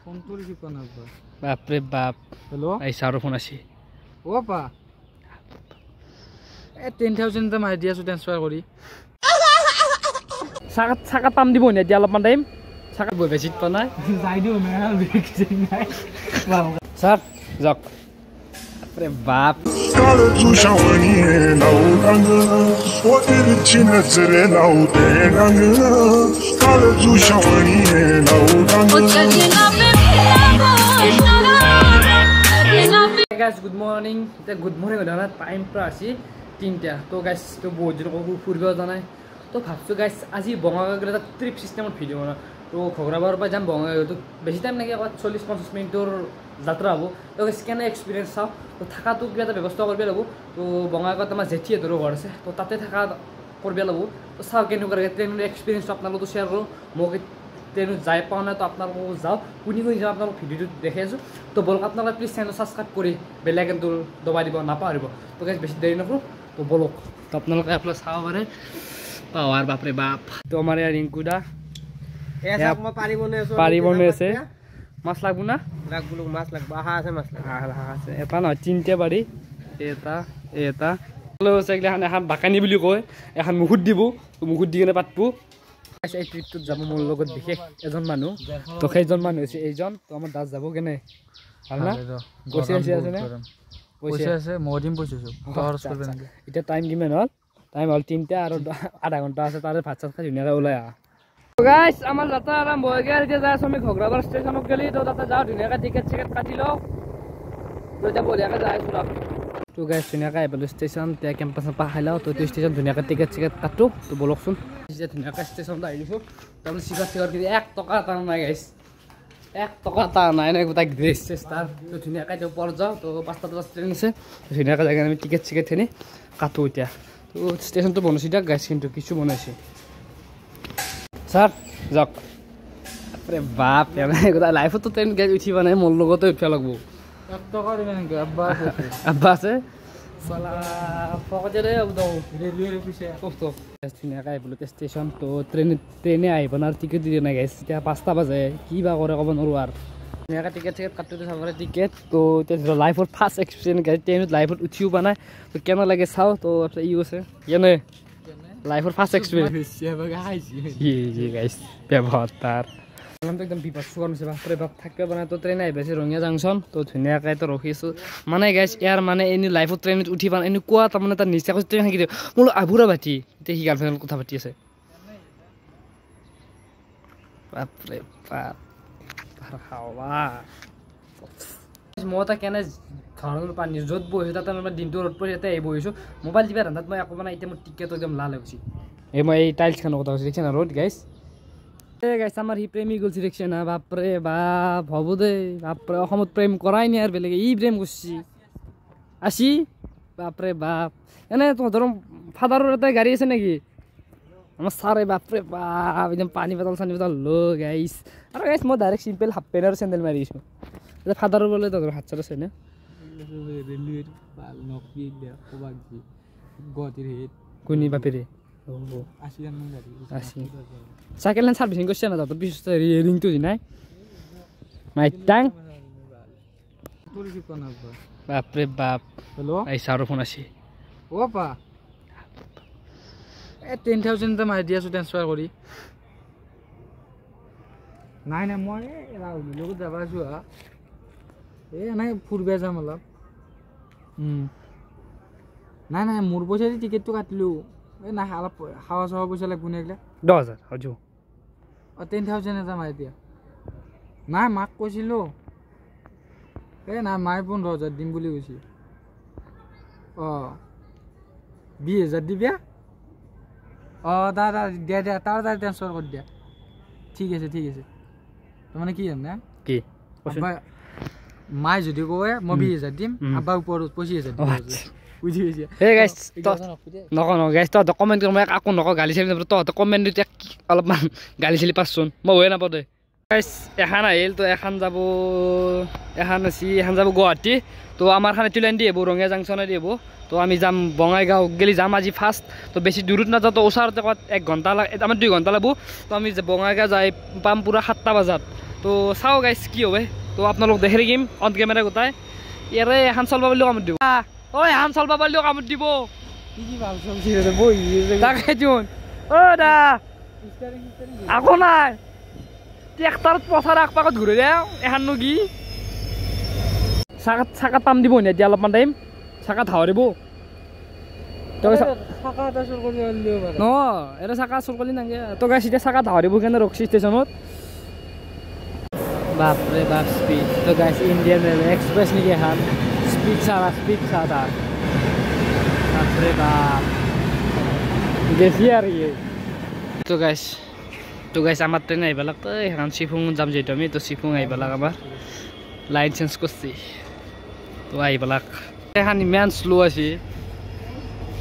ফোনটো ৰিচিভ কৰা নাই বাপৰে বাপ হেল্ল' আহিছে আৰু ফোন আছে অ' পা 10,000 এটা মাৰি দি আছোঁ ট্ৰেন্সফাৰ কৰি চাকা পাম দিব নে এতিয়া অলপমান টাইম চাকা বৈ বেছিত পোৱা নাই যাই দিওঁ নাই ছাৰ যাওক বাপৰে বাপ গুড মৰ্নিং এতিয়া গুড মৰ্নিং হয় টাইম পৰা আছে 3টা তো গাইছ তো বহুত দিন ফুৰিব যোৱা নাই তো ভাবছোঁ গাইছ আজি বঙাইগাঁও গ'লে এটা ট্ৰিপ চিষ্টেমত ভিডিঅ' বনাওঁ তো ঘগ্ৰাবাৰৰ পৰা যাম বঙাইগাঁওতো বেছি টাইম লাগে আকৌ 40-50 মিনিটৰ যাত্ৰা হ'ব তো গাইছ কেনে এক্সপিৰিয়েঞ্চ চাওঁ তো থকাটো কিবা এটা ব্যৱস্থা কৰিব লাগিব তো বঙাইগাঁৱত আমাৰ জেঠীহঁতৰো ঘৰ আছে তো তাতে থকা কৰিব লাগিব তো চাওঁ কেনেকুৱা লাগে ট্ৰেইনৰ এক্সপিৰিয়েঞ্চটো আপোনালোকতো শ্বেয়াৰ কৰোঁ মোক ট্ৰেইনত যাই পোৱা নাই তো আপোনালোকক যাওঁ কোনে যাওঁ আপোনালোক ভিডিঅ'টোত দেখি আছোঁ তো বলক আপোনালোকে প্লিজ চেনেল ছাবস্ক্ৰাইব কৰি বেল আইকনটো দবাই দিব নাপাহৰিব তো গাইছ বেছি দেৰি নকৰোঁ তো বলক তো আপোনালোকে আপোনালোকে চাব পাৰে পাৱাৰ বাপৰে বাপ তো আমাৰ ইয়াৰ ৰিংকু দা পাৰি বনাই আছে মাছ লাগব না মাছ লাগব আহা আছে এটা নহয় 3টা পাৰি এটা এখন বাকানি বুলি কয় এখন মুখত দিব মুখত দি কিনে পাতব এই ট্ৰিপটোত যাব মোৰ লগত বিশেষ এজন মানুহ তো সেইজন মানুহ হৈছে এইজন তো আমাৰ দাস যাব কেনে ভাল না পইচা আছে নে পইচা আছে মই দিম পইচা খৰচ কৰিব নালাগে এতিয়া টাইম কিমান হ'ল টাইম হ'ল 3টা আৰু আধা ঘণ্টা আছে তাৰে ভাত চাত খাই ধুনীয়াকৈ ওলাই আহা গাইছ আমাৰ যাত্ৰা আৰম্ভ হৈ গ'ল এতিয়া যাই আছোঁ আমি ঘগ্ৰাবাৰ ষ্টেচনত গ'লি তো তাতে যাওঁ ধুনীয়াকৈ টিকেট চিকেট কাটি লওঁ তো এতিয়া বঢ়িয়াকৈ যাই আছোঁ ৰ তো গাইছ ধুনীয়াকৈ আহি পালোঁ ষ্টেচন এতিয়া কেম্পাছত খাই লওঁ তো ষ্টেচন ধুনীয়াকৈ টিকেট চিকেট কাটো তো বলকচোন এতিয়া ধুনীয়াকৈ ষ্টেচনত আহিছোঁ তাৰপিছত চিকট কিনি 1 টকা এটা নাই গাইছ 1 টকা এটা নাই গোটাই গ্ৰেছ চেষ্টাৰ তো ধুনীয়াকৈ এতিয়া ওপৰত যাওঁ তো 5টা বজাত ট্ৰেইন আছে ধুনীয়াকৈ যাই আমি টিকেট চিকেট খিনি কাটো এতিয়া তো ষ্টেচনটো বনাইছে এতিয়া গাইছ কিন্তু কিছু বনাইছে ছাৰ যাওক বাপৰে বাপ গোটাই লাইফতো ট্ৰেইন গাড়ী উঠিব নাই মোৰ লগতে উঠিব লাগিব 1 টকা দিবে নেকি আব্বা আছে ধুনীয়াকৈ আহিবলৈ ষ্টেচন তো ট্ৰেইনে আহিব না টিকেট দি দিয়া নাই গাইছ এতিয়া 5টা বাজে কি বা কৰে ক'ব নোৱাৰোঁ আৰু ধুনীয়াকৈ টিকেট চিকেট কাটোতে চাব পাৰে টিকেট তো এতিয়া লাইফত ফাৰ্ষ্ট এক্সপিৰিয়েঞ্চ গাড়ী ট্ৰেইনত লাইফত উঠিও পোৱা নাই তো কেনে লাগে চাওঁ তো ই আছে কেনে লাইফৰ ফাৰ্ষ্ট এক্সপিৰিয়েঞ্চ গাইছ ব্যৱহাৰ তাৰ একদম বিপদ চোৱাৰ নিচিনা বাপৰে বাপ থাকিব পৰা নাই তো ট্ৰেইন আহি পাইছে ৰঙিয়া জাংচন তো ধুনীয়াকৈ তো ৰখিছোঁ মানে গাইছ ইয়াৰ মানে এনে লাইফত ট্ৰেইনত উঠি পোৱা এনেকুৱা তাৰমানে তাৰ নিচাকৈ ট্ৰেইন থাকি দিয়ে মোৰ আবুৰা ভাটি এতিয়া সি গাৰ্লফ্ৰেণ্ডৰ কথা পাতি আছে বাপৰে বাপ মই এটা কেনে ধৰণৰ পানী য'ত বহিছোঁ তাতে মই দিনটো ৰ'দ পৰি ইয়াতে আহি বহিছোঁ মোবাইল টিপা ৰান্ধাত মই একো মানে এতিয়া মোৰ টিকেটো একদম লাল হৈ গৈছে মই এই টাইলছখনৰ কথা কৈছোঁ দেখিছে না ৰ'দ গাইছ গাইছ আমাৰ সি প্ৰেমী গ'লছে দেখিছে না বাপৰে বাপ হ'ব দেই বাপৰে অসমত প্ৰেম কৰাই নাই আৰু বেলেগে ই প্ৰেম কৰিছে আছি বাপৰে বাপ এনে তহঁতৰ ফাদাৰৰ এটা গাড়ী আছে নেকি আমাৰ ছাৰে বাপৰে বাপ একদম পানী বটল চানী বটল ল গাইছ আৰু গাইছ মই ডাইৰেক্ট চিম্পল হাফ পেণ্ট আৰু চেণ্ডেল মাৰি দিছোঁ এতিয়া ফাদাৰৰ বোলে তহঁতৰ হাত চাত আছে নে কোনি বাপেৰে চাইকেল হেন ছাৰ্ভিচিং কৰিছে না তহঁতৰ পিছত ৰিংটো দি নাই মাইটাং বাপৰে বাপ হেল্ল' আহিছে আৰু ফোন আছে অ' পা 10,000 এটা মাৰি দি আছোঁ ট্ৰেন্সফাৰ কৰি নাই মই ৰাহুলৰ লগত যাব আছোঁ এই নাই ফুৰিব যাম অলপ নাই মোৰ পইচা দি টিকেটটো কাটিলোঁ এই নাই অলপ খাৱা চাৱা পইচা লাগিব নে এইগিলা 10,000 হজু 10,000 এটা মাৰি দিয়া নাই মাক কৈছিলোঁ এই নাই মায়ে 15,000 দিম বুলি কৈছে 20,000 দিবি দাদা দিয়া তাৰ ট্ৰেন্সফাৰ কৰি দিয়া ঠিক আছে তাৰমানে কি জানে কি মায়ে যদি কয় মই 20,000 দিম আব্বাৰ ওপৰত 25,000 বুজি পাইছে নকওঁ গাইছ তহঁতক কমেণ্ট কৰি মই একো নকওঁ গালি চালি নাপাওঁ তহঁতক কমেণ্ট এতিয়া অলপমান গালি চালি পাচোন মই হৈয়ে নাপাওঁ দে গাইছ এখন আহিল তো এখন যাব গুৱাহাটী তো আমাৰ খান এইটো লাইন দি আহিব ৰঙিয়া জাংচনে দি আহিব তো আমি যাম বঙাইগাঁও গেলি যাম আজি ফাৰ্ষ্ট তো বেছি দূৰত নাযাওঁ তো ওচৰতে ক'ত 1 ঘণ্টা আমাৰ 2 ঘণ্টা লাগব তো আমি বঙাইগাঁও যাই পাম পূৰা 7টা বজাত তো চাওঁ গাইছ কি হবে তো আপোনালোক দেখি থাকিম অন কেমেৰা গোটাই ইয়াৰে এখন চলবা বুলিও কামত দিব ঐ এখন চলবা বুলিও কামত দিব তাকেইতো দা আকৌ নাই ট্ৰেক্টৰত পথাৰ আগপাকত ঘূৰি যাওঁ এখাননো কি চাকাত পাম দিব নে এতিয়া অলপমান টাইম চাকাত হাৱৰিব এটা চাকা চুৰ কৰিলি নাগে তো গাইছ এতিয়া চাকাত হাৱৰিব কাৰণে ৰখছি ষ্টেচনত বাপৰে বাপ স্পীড তো গাইছ ইণ্ডিয়ান ৰেলৱে এক্সপ্ৰেছ নেকি এখন স্পীড চা তাৰ বাপৰে বাপ গেছি আৰু তো গাইছ আমাৰ ট্ৰেইন আহিব লাগতো সেইখন চিফুং যাম যিহেতু আমি তো চিফুং আহিব লাগ আমাৰ লাইন চেঞ্জ কৰিছি তো আহিব লাগ এখন ইমান শ্ল' আছে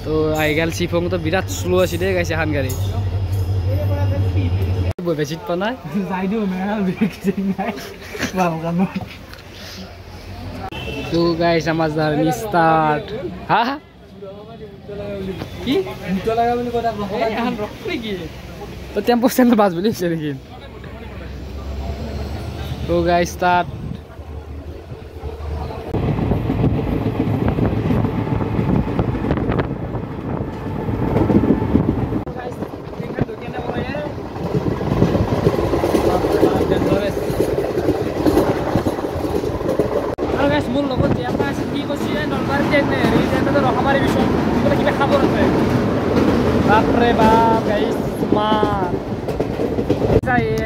তো আহি গেল চিফুং তো বিৰাট শ্ল' আছে দেই গাইছে এখন গাড়ী বেছিত পোৱা নাই তো গাইছ আমাৰ জাৰ্ণি ষ্টাৰ্ট হা কি এখন ৰখ নেকি তো টেম্পো ষ্টেণ্ডত বাছ বুলি হৈছে নেকি তো গাইছ ষ্টাৰ্ট মোৰ লগত যে এটা আছে কি কৈছে নলবাৰী ট্ৰেইনটো ৰখাবাৰী বিচোন কিবা খাব আছে বাপৰে বাপ গাইছ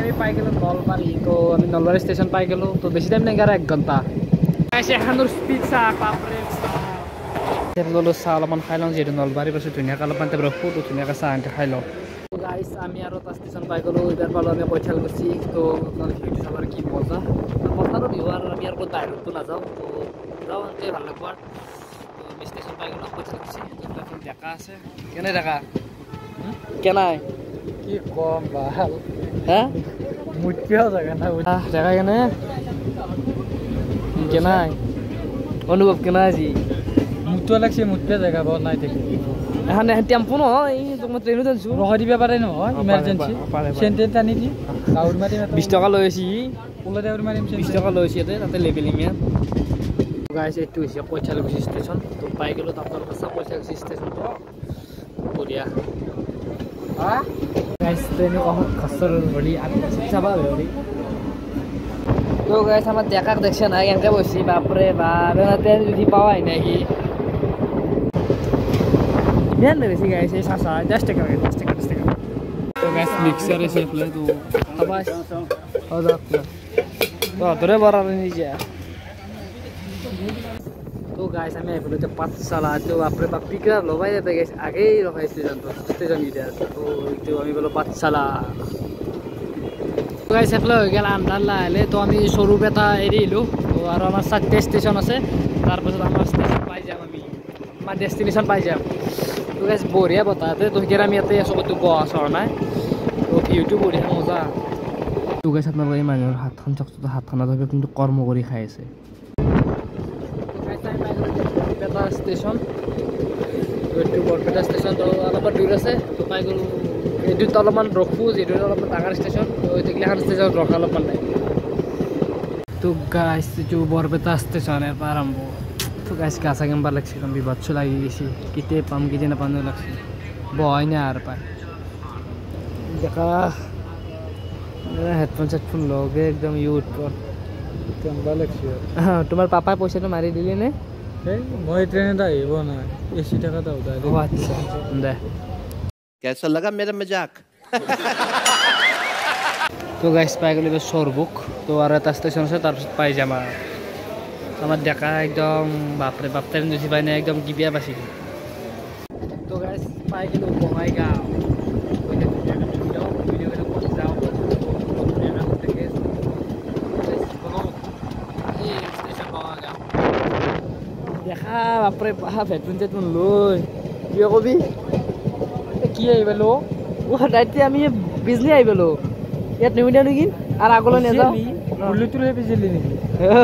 আমি পাই গেলো নলবাৰী তো আমি নলবাৰী ষ্টেচন পাই গেলো তো বেছি টাইম নাই 1 ঘণ্টা গাইছ এখানৰ স্পীড চাহ বাপৰে গ'লো চাহ অলপমান খাই লওঁ যিহেতু নলবাৰী পাছত ধুনীয়াকৈ অলপমান টাইম ৰখোঁ তো ধুনীয়াকৈ চাহ আনতে খাই লওঁ গাইছ আমি আৰু এটা ষ্টেচন পাই গ'লো এইবাৰ পালোঁ আমি কৈঠালকুছি তো আপোনালোকে চাবৰ কি মজা পথাৰত বিহু আৰু আমি আৰু ক'ত বাহিৰততো নাযাওঁ তো যাওঁ এনেকৈ ভাল লাগব আৰু তো আমি ষ্টেচন পাই গ'লো কৈঠালকুছি তো ডেকা আছে কেনে ডেকা কেনাই কি কম ভাল হা মুটকিয়া জাগা না ডেকা কেনে কেনাই অনুভৱ কেনা আজি মুটুৱা লাগছে মুটকিয়া জাগা পাওঁ নাই দেখি এখন টেম্পো নহয় তোমাক ট্ৰেইনত আনিছোঁ ৰখাই দিব পাৰে নহয় ইমাৰ্জেঞ্চি চেণ্টেন টানি দি গাঁৱৰ মাৰি 20 টকা লৈ আছি ওলাই দাউৰ মাৰিম 20 টকা লৈ আছি তাতে লেবেলিঙে গাইছ এইটো হৈছে কৈঠালকুছি ষ্টেচন তো পাই গ'লো আপোনালোকে চাব কৈঠালকুছি ষ্টেচনটো বঢ়িয়া গাইছ ট্ৰেইনৰ কাষত খচৰ ভৰি আমি চাবা ভৰি তো গাইছ আমাৰ ডেকাক দেখছে নাই কেনেকৈ বহিছে বাপৰে বাপ ট্ৰেইন যদি পাৱাই নাই সি ইমান বেছি গাইছে চাচা 10 টাকা তো গাইছ মিক্সাৰ আছে এইফালে তো খাবা তহঁতৰে বৰা নিজে তো গাইছ আমি আহিবলৈ এতিয়া পাঠশালা তো বাপৰে বাপ পিকআপ লগাই যাতে গাইছ আগেই ৰখাই ষ্টেচনকেইটা আছে তো এইটো আমি বোলো পাঠশালা গাইছ এইফালে হৈ গ'ল আন্ধাৰ লাহে তো আমি স্বৰূপেটা এৰি আহিলোঁ তো আৰু আমাৰ 4টা ষ্টেচন আছে তাৰপাছত আমাৰ ষ্টেচন পাই যাম আমি আমাৰ ডেষ্টিনেশ্যন পাই যাম তো গাইছ বঢ়িয়া বতাহতে তো সেইকাৰণে আমি ইয়াতে আছোঁ ক'তো বহা চহা নাই তো ভিউটো বঢ়িয়া মজা তো গাইছ আপোনালোকে এই মানুহৰ হাতখন চাওকচোন হাতখন নাথাকে কিন্তু কৰ্ম কৰি খাই আছে বৰপেটা ষ্টেচন এইটো বৰপেটা ষ্টেচন তো অলপমান দূৰ আছে তো পাই গ'লোঁ এইটোত অলপমান ৰখোঁ যিটো অলপমান ডাঙৰ ষ্টেচন তো এইটোগিলাখন ষ্টেচনত ৰখা অলপমান নাই তো গাইছ এইটো বৰপেটা ষ্টেচন এৰপৰা আৰম্ভ তো গাইছ গা চা কেনেবা লাগছে একদম বিভৎস লাগি গৈছে কেতিয়া পাম কেতিয়া নাপাম লাগছে বহাই নাই আৰু পাই দেখা হেডফোন চেডফোন লগে একদম ইউজ কৰ কেনেবা লাগছে তোমাৰ পাপাই পইচাটো মাৰি দিলে নে মই ট্ৰেইনত আহিব নাই 80 টাকা দাও দে আচ্ছা দে कैसा लगा मेरा मजाक তো গাইছ পাই গ'লো সৰবুক তো আৰু এটা ষ্টেচন আছে তাৰপিছত পাই যাম আমাৰ ডেকা একদম বাপৰে বাপ ট্ৰেইন উঠি পাই নাই একদম কিবিয়া বাচি তো গাইছ পাই গ'লো বঙাইগাঁও দেখা বাপৰে বাপ হেডফোন চেডফোন লৈ কিয় কবি কি আহিবলো ৰাতি আমি বিজনী আহিবলো ইয়াত নিমিদিয়া নেকি আৰু আগলৈ নাযাওঁ বুলুতুৰে পিছিলি নেকি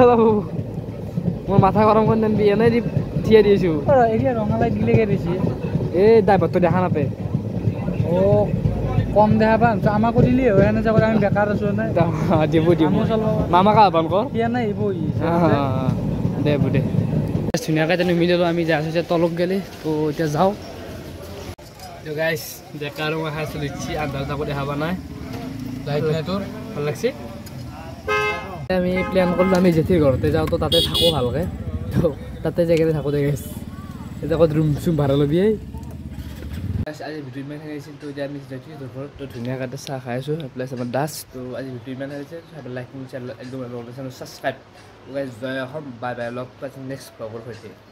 বাবু মই মাথা গৰম কৰি নাবি এনেই দি থিয়াই দিছোঁ এতিয়া ৰঙালাই দিলেগে দিছে এই ড্ৰাইভাৰটো দেখা নাপায় কম দেখা পাম আমাকো দিলি হয় এনে যাব আমি বেকাৰ আছো নাই দিব দিব মামাক আহ্বান কৰ কিয়া নাই এইবোৰ দে দে ধুনীয়াকৈ তেনে মিলিলোঁ আমি যাই আছোঁ তলক গেলি তো এতিয়া যাওঁ তো গাইছ ডেকা আৰু মই খাইছোঁ লিচি আন্ধাৰ তাকো দেখা পোৱা নাই লাইট নাই তোৰ ভাল লাগছে আমি প্লেন কৰিলোঁ আমি জেঠিৰ ঘৰতে যাওঁ তো তাতে থাকোঁ ভালকৈ তো তাতে জেগাতে থাকোঁ দে গাইছ এতিয়া ক'ত ৰুম চুম ভাড়া ল'বি আজি ভিডিঅ' ইমান আহিছিল তো এতিয়া আমি জেঠিৰ ঘৰত তো ধুনীয়াকৈ চাহ খাই আছোঁ প্লাছ আমাৰ দাস তো আজি ভিডিঅ' ইমান আহিছে লাইক চেনেল একদম ছাবস্ক্ৰাইব গাইছ জয় অসম বাই বাই লগ পাইছোঁ নেক্সট ব্লগৰ সৈতে